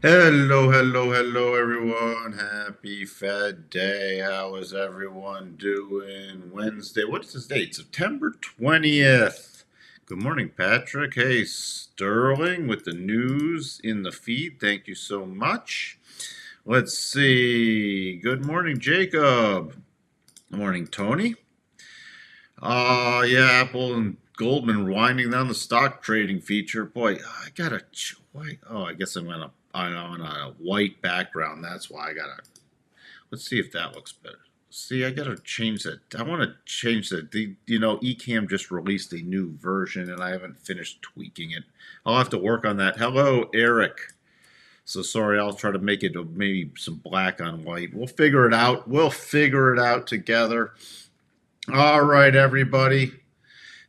Hello, everyone. Happy Fed Day. How is everyone doing? Wednesday. What is this date? September 20th. Good morning, Patrick. Hey, Sterling with the news in the feed. Thank you so much. Let's see. Good morning, Jacob. Good morning, Tony. Yeah, Apple and Goldman winding down the stock trading feature. Boy, I gotta. Why? Oh, I guess I'm on a white background. That's why I gotta. Let's see if that looks better. See, I gotta change that. I want to change that. Ecamm just released a new version, and I haven't finished tweaking it. I'll have to work on that. Hello, Eric. So sorry, I'll try to make it maybe some black on white. We'll figure it out. We'll figure it out together. All right, everybody.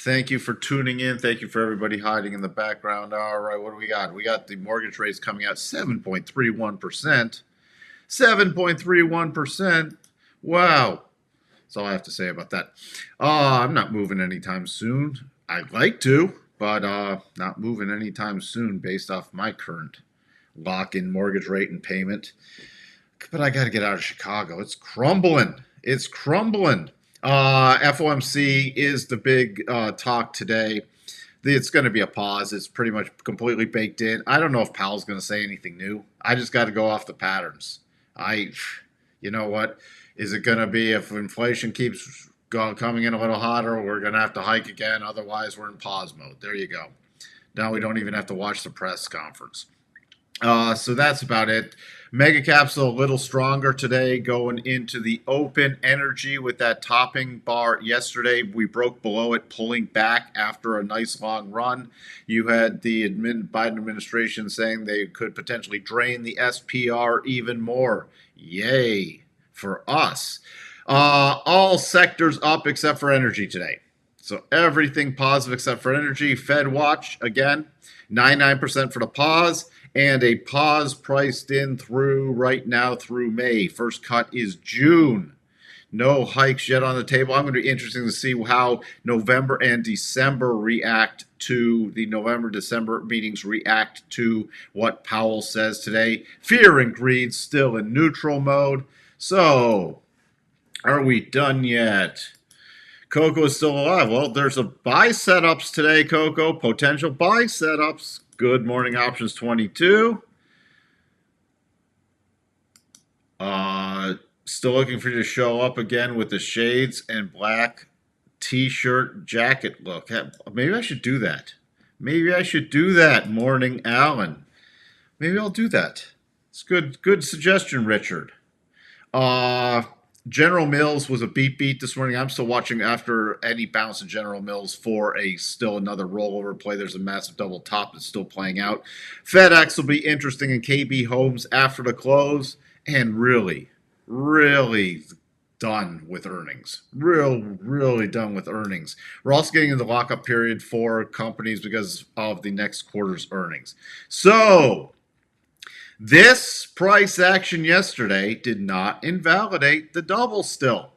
Thank you for tuning in. Thank you for everybody hiding in the background. All right, what do we got? We got the mortgage rates coming out 7.31%. 7.31%. Wow. That's all I have to say about that. I'm not moving anytime soon. I'd like to, but not moving anytime soon based off my current lock-in mortgage rate and payment. But I got to get out of Chicago. It's crumbling. It's crumbling. FOMC is the big talk today. It's going to be a pause. It's pretty much completely baked in. I don't know if Powell's going to say anything new. I just got to go off the patterns. You know what? Is it going to be if inflation keeps coming in a little hotter, we're going to have to hike again. Otherwise, we're in pause mode. There you go. Now we don't even have to watch the press conference. So that's about it. Mega caps a little stronger today going into the open. Energy with that topping bar yesterday. We broke below it, pulling back after a nice long run. You had the Biden administration saying they could potentially drain the SPR even more. Yay for us. All sectors up except for energy today. So everything positive except for energy. Fed watch again, 99% for the pause. And a pause priced in through right now through May. First cut is June. No hikes yet on the table. I'm going to be interesting to see how November and December react to the November-December meetings, react to what Powell says today. Fear and greed still in neutral mode. So, are we done yet? Coco is still alive. Well, there's a buy setups today, Coco. Potential buy setups. Good morning, options 22. Still looking for you to show up again with the shades and black t-shirt jacket look. Maybe I should do that. Maybe I should do that, Morning Allen. Maybe I'll do that. It's good suggestion, Richard. General Mills was a beat this morning. I'm still watching after any bounce in General Mills for still another rollover play. There's a massive double top that's still playing out. FedEx will be interesting in KB Homes after the close, and really done with earnings. Really done with earnings. We're also getting into the lockup period for companies because of the next quarter's earnings. So this price action yesterday did not invalidate the double still.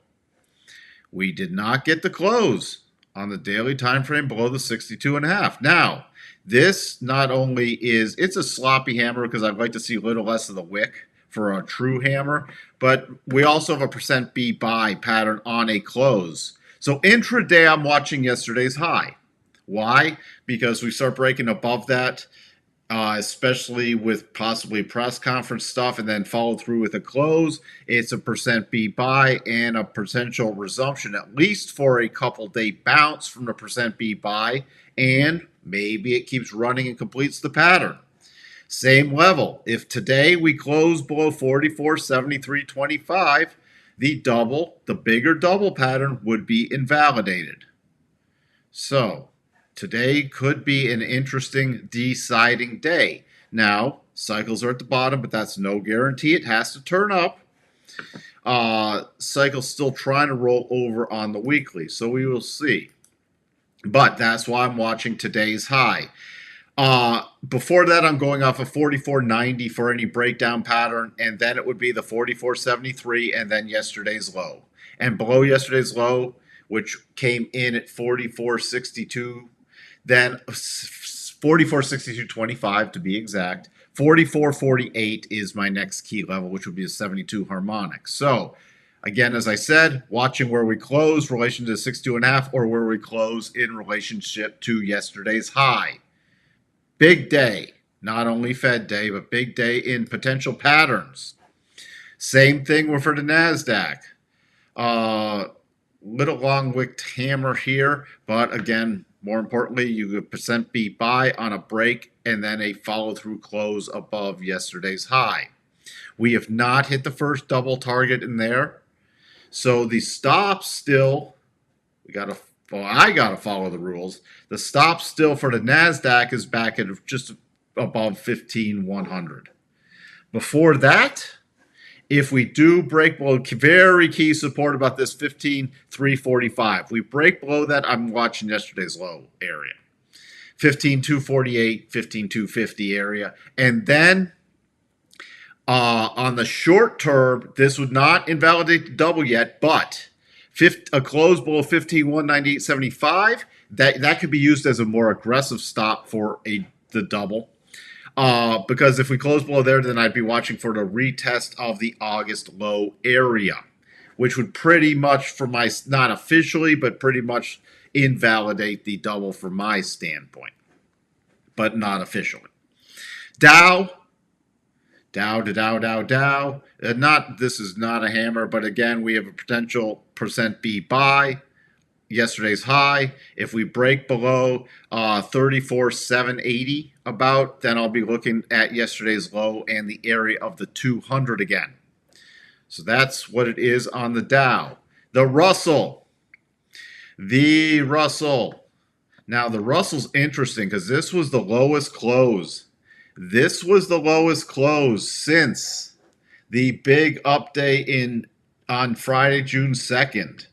We did not get the close on the daily time frame below the 62.5. Now, this not only it's a sloppy hammer because I'd like to see a little less of the wick for a true hammer, but we also have a percent B buy pattern on a close. So intraday, I'm watching yesterday's high. Why? Because we start breaking above that. Especially with possibly press conference stuff and then follow through with a close. It's a percent B buy and a potential resumption, at least for a couple day bounce from the percent B buy, and maybe it keeps running and completes the pattern. Same level. If today we close below 44.7325, the bigger double pattern would be invalidated. So today could be an interesting deciding day. Now, cycles are at the bottom, but that's no guarantee it has to turn up. Cycle's still trying to roll over on the weekly, so we will see. But that's why I'm watching today's high. Before that, I'm going off of 44.90 for any breakdown pattern, and then it would be the 44.73 and then yesterday's low. And below yesterday's low, which came in at 44.62, then 44.6225 to be exact, 44.48 is my next key level, which would be a 72 harmonic. So, again, as I said, watching where we close relation to 62.5 or where we close in relationship to yesterday's high. Big day. Not only Fed day, but big day in potential patterns. Same thing for the NASDAQ. Little long-wicked hammer here, but again, more importantly, you could percent be buy on a break and then a follow-through close above yesterday's high. We have not hit the first double target in there, so the stop still, I gotta follow the rules. The stop still for the NASDAQ is back at just above 15,100. Before that, if we do break below, very key support about this 15,345. We break below that, I'm watching yesterday's low area. 15,248, 15,250 area. And then on the short term, this would not invalidate the double yet, but a close below 15,198.75, that could be used as a more aggressive stop for the double. Because if we close below there, then I'd be watching for the retest of the August low area, which would pretty much, for my, not officially, but pretty much invalidate the double from my standpoint, but not officially. Dow. Not, this is not a hammer, but again, we have a potential percent B buy. Yesterday's high. If we break below 34,780 about, then I'll be looking at yesterday's low and the area of the 200 again. So that's what it is on the Dow. The Russell. Now the Russell's interesting because this was the lowest close. This was the lowest close since the big update on Friday, June 2nd.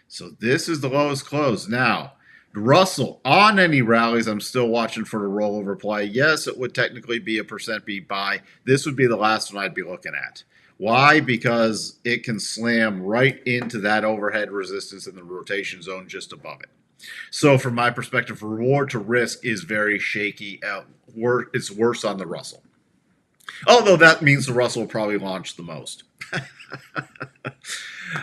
So this is the lowest close. Now, Russell, on any rallies, I'm still watching for the rollover play. Yes, it would technically be a percent B buy. This would be the last one I'd be looking at. Why? Because it can slam right into that overhead resistance in the rotation zone just above it. So from my perspective, reward to risk is very shaky. It's worse on the Russell. Although that means the Russell will probably launch the most.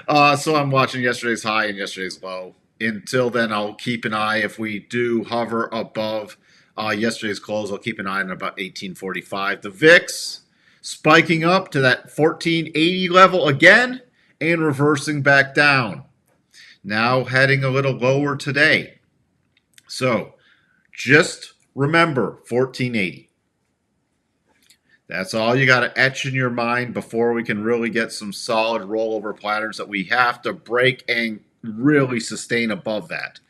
So I'm watching yesterday's high and yesterday's low. Until then, I'll keep an eye. If we do hover above yesterday's close, I'll keep an eye on about 1845. The VIX spiking up to that 1480 level again and reversing back down. Now heading a little lower today. So just remember 1480. That's all you got to etch in your mind before we can really get some solid rollover patterns that we have to break and really sustain above that.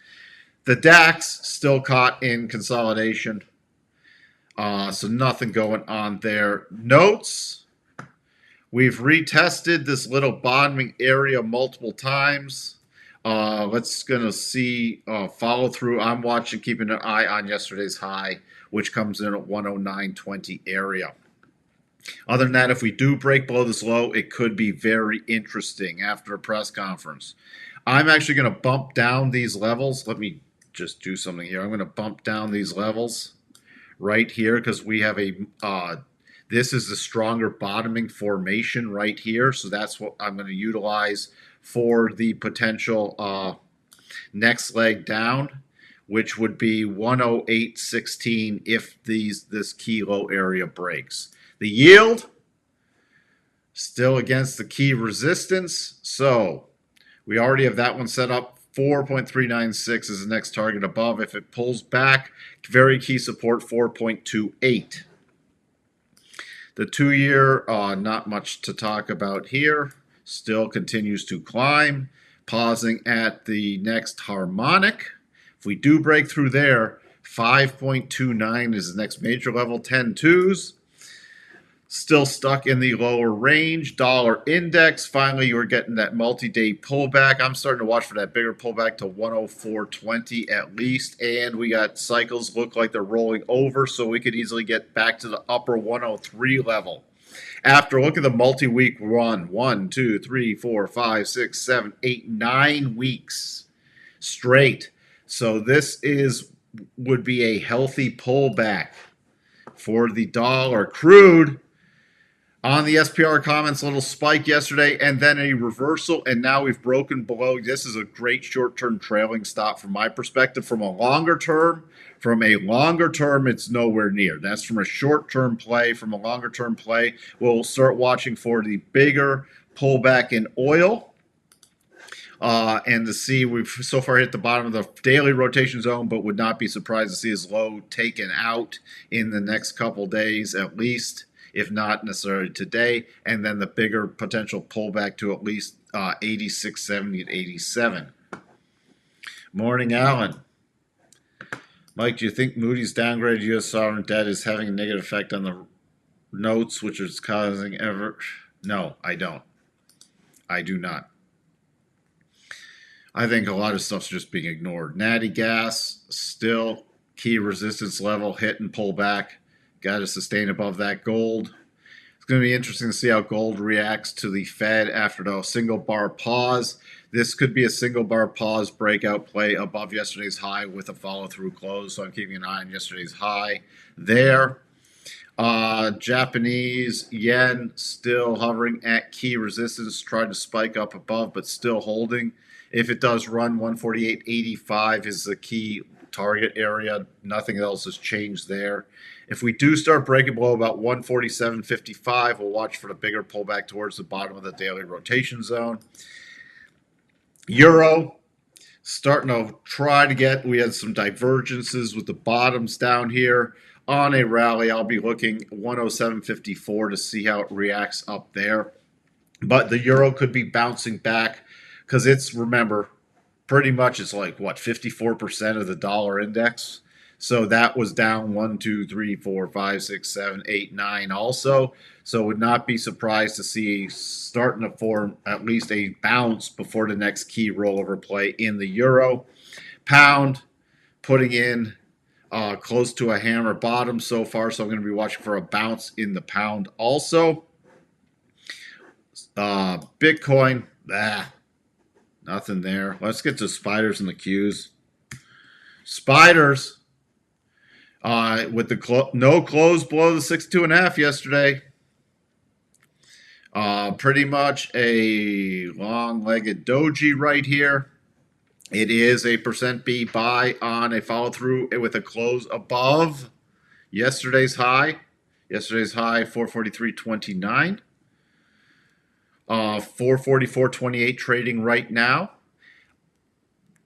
The DAX still caught in consolidation, so nothing going on there. Notes, we've retested this little bottoming area multiple times. Let's gonna see follow through. I'm watching, keeping an eye on yesterday's high, which comes in at 109.20 area. Other than that, if we do break below this low, it could be very interesting after a press conference. I'm actually going to bump down these levels. Let me just do something here. I'm going to bump down these levels right here because we have a this is the stronger bottoming formation right here. So that's what I'm going to utilize for the potential next leg down, which would be 108.16 if this key low area breaks. The yield, still against the key resistance. So we already have that one set up. 4.396 is the next target above. If it pulls back, very key support, 4.28. The 2-year, not much to talk about here. Still continues to climb. Pausing at the next harmonic. If we do break through there, 5.29 is the next major level, 10-2s. Still stuck in the lower range. Dollar index, finally you're getting that multi-day pullback. I'm starting to watch for that bigger pullback to 104.20 at least. And we got cycles look like they're rolling over, so we could easily get back to the upper 103 level. After look at the multi-week run, 1, 2, 3, 4, 5, 6, 7, 8, 9 weeks straight. So this would be a healthy pullback for the dollar. Crude on the SPR comments, a little spike yesterday and then a reversal, and now we've broken below. This is a great short-term trailing stop from my perspective. From a longer term, it's nowhere near. That's from a short-term play. From a longer-term play, we'll start watching for the bigger pullback in oil. And to see, we've so far hit the bottom of the daily rotation zone, but would not be surprised to see his low taken out in the next couple days at least, if not necessarily today, and then the bigger potential pullback to at least 86.70 and 87. Morning, Alan. Mike, do you think Moody's downgraded U.S. sovereign debt is having a negative effect on the notes, which is causing ever? No, I don't. I do not. I think a lot of stuff's just being ignored. Natty gas, still key resistance level, hit and pull back. Got to sustain above that. Gold. It's going to be interesting to see how gold reacts to the Fed after the single bar pause. This could be a single bar pause breakout play above yesterday's high with a follow-through close. So I'm keeping an eye on yesterday's high there. Japanese yen still hovering at key resistance, trying to spike up above, but still holding. If it does run, 148.85 is the key target area. Nothing else has changed there. If we do start breaking below about 147.55, we'll watch for the bigger pullback towards the bottom of the daily rotation zone. Euro, starting to try to get, we had some divergences with the bottoms down here. On a rally, I'll be looking 107.54 to see how it reacts up there. But the euro could be bouncing back because it's, remember, pretty much it's like, what, 54% of the dollar index? So that was down 1, 2, 3, 4, 5, 6, 7, 8, 9 also. So would not be surprised to see starting to form at least a bounce before the next key rollover play in the euro. Pound putting in close to a hammer bottom so far, so I'm going to be watching for a bounce in the pound also. Bitcoin, nothing there. Let's get to spiders and the Qs. Spiders, with the no close below the 62.5 yesterday. Pretty much a long-legged doji right here. It is a %B buy on a follow-through with a close above yesterday's high. Yesterday's high, 443.29. 444.28 trading right now.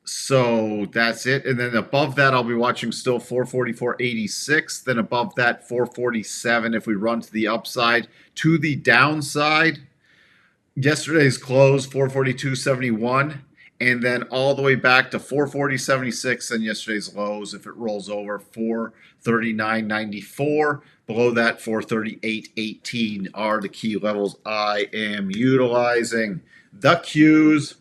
So that's it. And then above that, I'll be watching still 444.86. Then above that, 447 if we run to the upside. To the downside, yesterday's close, 442.71. And then all the way back to 440.76 and yesterday's lows. If it rolls over, 439.94. Below that, 438.18 are the key levels I am utilizing. The Qs,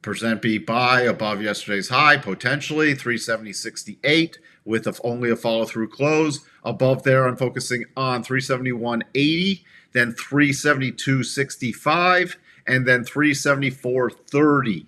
%B buy above yesterday's high, potentially 370.68 with only a follow-through close. Above there, I'm focusing on 371.80, then 372.65. And then 374.30.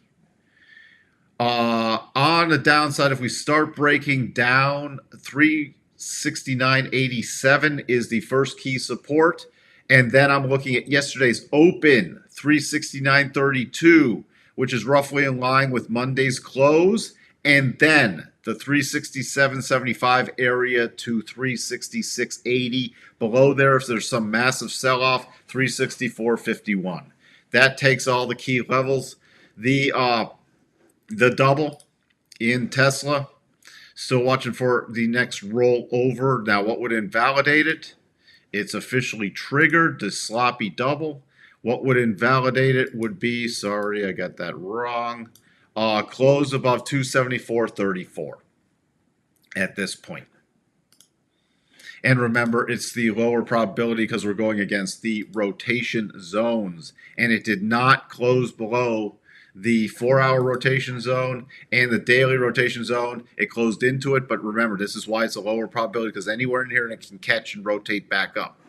On the downside, if we start breaking down, 369.87 is the first key support. And then I'm looking at yesterday's open, 369.32, which is roughly in line with Monday's close. And then the 367.75 area to 366.80. Below there, if there's some massive sell-off, 364.51. That takes all the key levels. The double in Tesla, still watching for the next rollover. Now, what would invalidate it? It's officially triggered, the sloppy double. What would invalidate it would be, sorry, I got that wrong, close above 274.34 at this point. And remember, it's the lower probability because we're going against the rotation zones. And it did not close below the 4-hour rotation zone and the daily rotation zone. It closed into it. But remember, this is why it's a lower probability, because anywhere in here it can catch and rotate back up.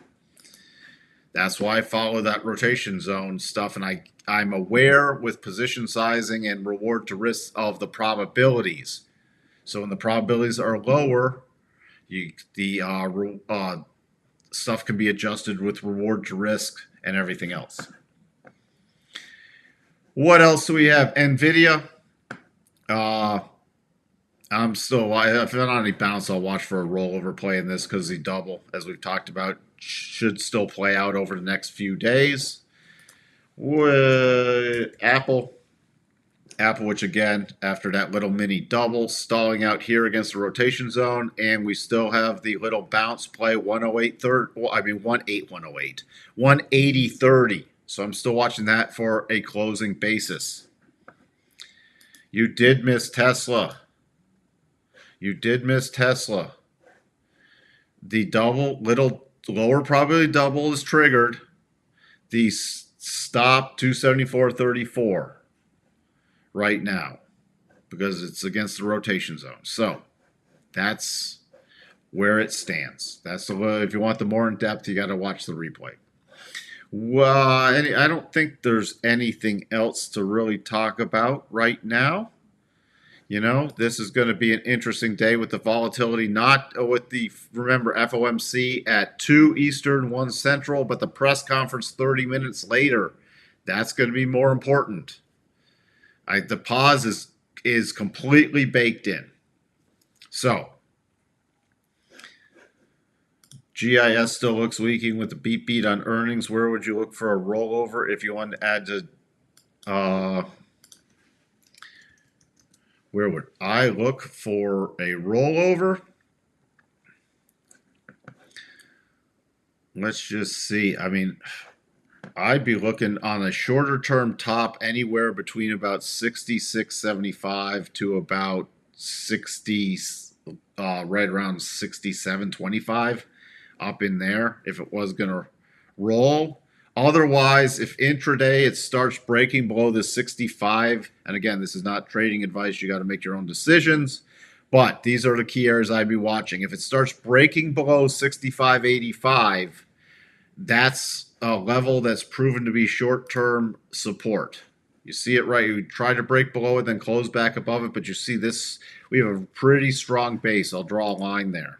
That's why I follow that rotation zone stuff. And I'm aware with position sizing and reward to risk of the probabilities. So when the probabilities are lower, The stuff can be adjusted with reward to risk and everything else. What else do we have? Nvidia. I'm still, if I'm on any bounce, I'll watch for a rollover play in this because the double, as we've talked about, should still play out over the next few days. With Apple, which again, after that little mini double, stalling out here against the rotation zone, and we still have the little bounce play 180.30. So I'm still watching that for a closing basis. You did miss Tesla. The double, little lower probability double is triggered. The stop 274.34 right now because it's against the rotation zone. So that's where it stands. That's the, if you want the more in depth, you got to watch the replay. Well, I don't think there's anything else to really talk about right now. You know, this is going to be an interesting day with the volatility, not with the, remember, FOMC at 2 Eastern, 1 Central, but the press conference 30 minutes later. That's going to be more important. The pause is completely baked in. So, GIS still looks weakening with the beat on earnings. Where would you look for a rollover if you want to add to where would I look for a rollover? Let's just see. I mean, I'd be looking on a shorter term top anywhere between about 66.75 to about 60, right around 67.25 up in there if it was going to roll. Otherwise, if intraday it starts breaking below the 65, and again, this is not trading advice, you got to make your own decisions, but these are the key areas I'd be watching. If it starts breaking below 65.85, that's a level that's proven to be short-term support. You see it right. You try to break below it, then close back above it, but you see this, we have a pretty strong base. I'll draw a line there.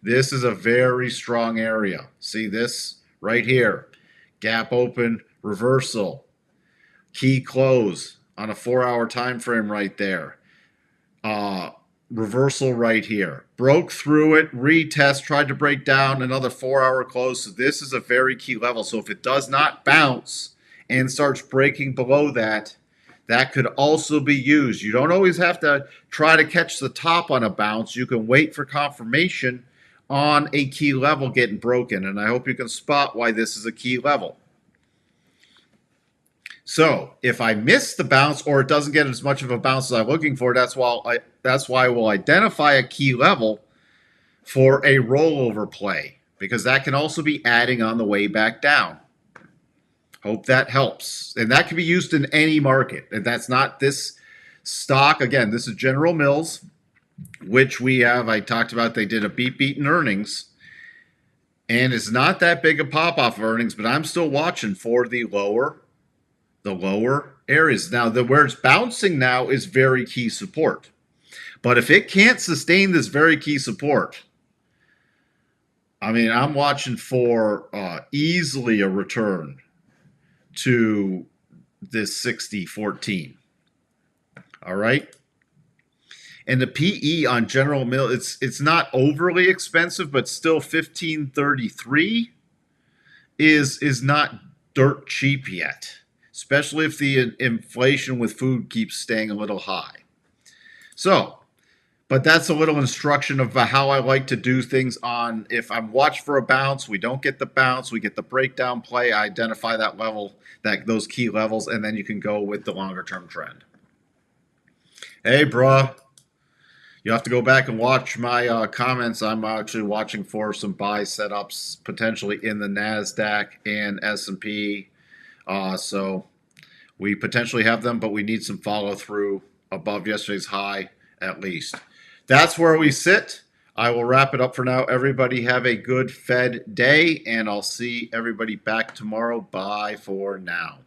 This is a very strong area. See this right here. Gap open, reversal, key close on a 4-hour time frame right there. Reversal right here. Broke through it, retest, tried to break down, another 4-hour close. So this is a very key level. So if it does not bounce and starts breaking below that, that could also be used. You don't always have to try to catch the top on a bounce. You can wait for confirmation on a key level getting broken, and I hope you can spot why this is a key level. So if I miss the bounce or it doesn't get as much of a bounce as I'm looking for, that's why I will identify a key level for a rollover play, because that can also be adding on the way back down. Hope that helps. And that can be used in any market. And that's not this stock. Again, this is General Mills, which we have, I talked about, they did a beat in earnings, and it's not that big a pop off of earnings, but I'm still watching for the lower areas. Now, where it's bouncing now is very key support, but if it can't sustain this very key support, I mean, I'm watching for easily a return to this 60.14. All right. And the PE on General Mills, it's not overly expensive, but still 15.33 is not dirt cheap yet, especially if the inflation with food keeps staying a little high. So, but that's a little instruction of how I like to do things on, if I'm watched for a bounce, we don't get the bounce, we get the breakdown play, I identify that level, those key levels, and then you can go with the longer term trend. Hey, bruh. You have to go back and watch my comments. I'm actually watching for some buy setups potentially in the NASDAQ and S&P. So we potentially have them, but we need some follow through above yesterday's high at least. That's where we sit. I will wrap it up for now. Everybody have a good Fed day, and I'll see everybody back tomorrow. Bye for now.